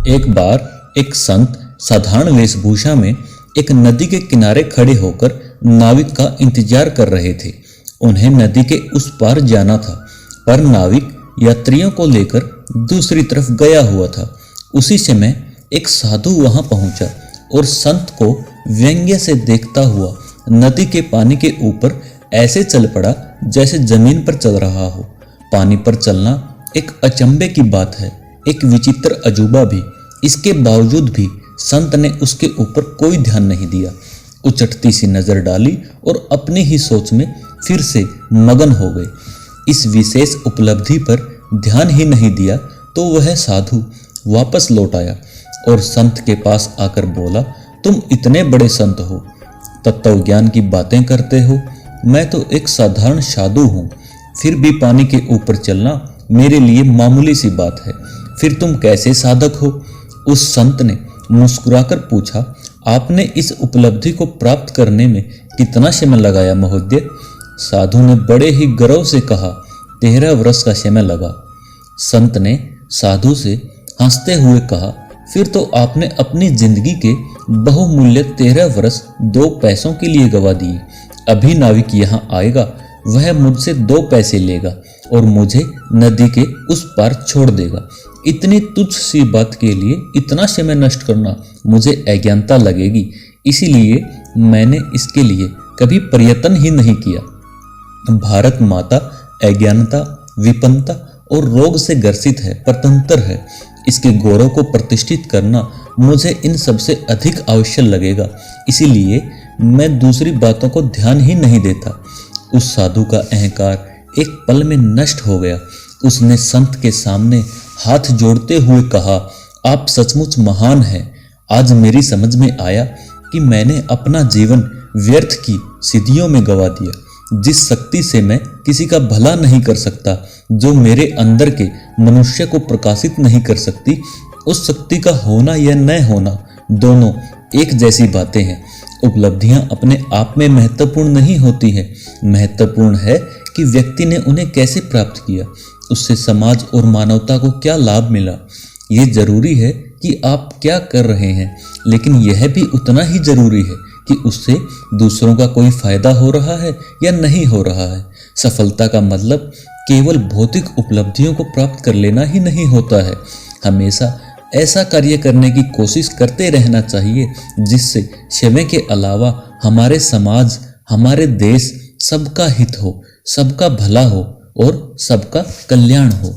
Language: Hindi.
एक बार एक संत साधारण वेशभूषा में एक नदी के किनारे खड़े होकर नाविक का इंतजार कर रहे थे। उन्हें नदी के उस पार जाना था, पर नाविक यात्रियों को लेकर दूसरी तरफ गया हुआ था। उसी समय एक साधु वहां पहुंचा और संत को व्यंग्य से देखता हुआ नदी के पानी के ऊपर ऐसे चल पड़ा जैसे जमीन पर चल रहा हो। पानी पर चलना एक अचंभे की बात है, एक विचित्र अजूबा भी। इसके बावजूद भी संत ने उसके ऊपर कोई ध्यान नहीं दिया। उचटती सी नजर डाली और अपनी ही सोच में फिर से मगन हो गए। इस विशेष उपलब्धि पर ध्यान ही नहीं दिया तो वह साधु वापस लौट आया और संत के पास आकर बोला, तुम इतने बड़े संत हो, तत्व ज्ञान की बातें करते हो। मैं तो एक साधारण साधु हूँ, फिर भी पानी के ऊपर चलना मेरे लिए मामूली सी बात है। फिर तुम कैसे साधक हो? उस संत ने मुस्कुराकर पूछा, आपने इस उपलब्धि को प्राप्त करने में कितना समय लगाया महोदय? साधु ने बड़े ही गर्व से कहा, 13 वर्ष का समय लगा। संत ने साधु से हंसते हुए कहा, फिर तो आपने अपनी जिंदगी के बहुमूल्य 13 वर्ष 2 पैसों के लिए गवा दिए। अभी नाविक यहाँ आएगा, वह मुझसे 2 पैसे लेगा और मुझे नदी के उस पार छोड़ देगा। इतनी तुच्छ सी बात के लिए इतना समय नष्ट करना मुझे अज्ञानता लगेगी, इसीलिए मैंने इसके लिए कभी प्रयत्न ही नहीं किया। भारत माता अज्ञानता, विपन्नता और रोग से ग्रसित है, परतंत्र है। इसके गौरव को प्रतिष्ठित करना मुझे इन सबसे अधिक आवश्यक लगेगा, इसीलिए मैं दूसरी बातों को ध्यान ही नहीं देता। उस साधु का अहंकार एक पल में नष्ट हो गया। उसने संत के सामने हाथ जोड़ते हुए कहा, आप सचमुच महान हैं। आज मेरी समझ में आया कि मैंने अपना जीवन व्यर्थ की सिद्धियों में गवा दिया। जिस शक्ति से मैं किसी का भला नहीं कर सकता, जो मेरे अंदर के मनुष्य को प्रकाशित नहीं कर सकती, उस शक्ति का होना या न होना दोनों एक जैसी बातें हैं। उपलब्धियां अपने आप में महत्वपूर्ण नहीं होती हैं, महत्वपूर्ण है कि व्यक्ति ने उन्हें कैसे प्राप्त किया, उससे समाज और मानवता को क्या लाभ मिला। ये जरूरी है कि आप क्या कर रहे हैं, लेकिन यह भी उतना ही जरूरी है कि उससे दूसरों का कोई फायदा हो रहा है या नहीं हो रहा है। सफलता का मतलब केवल भौतिक उपलब्धियों को प्राप्त कर लेना ही नहीं होता है। हमेशा ऐसा कार्य करने की कोशिश करते रहना चाहिए जिससे समय के अलावा हमारे समाज, हमारे देश, सबका हित हो, सबका भला हो और सबका कल्याण हो।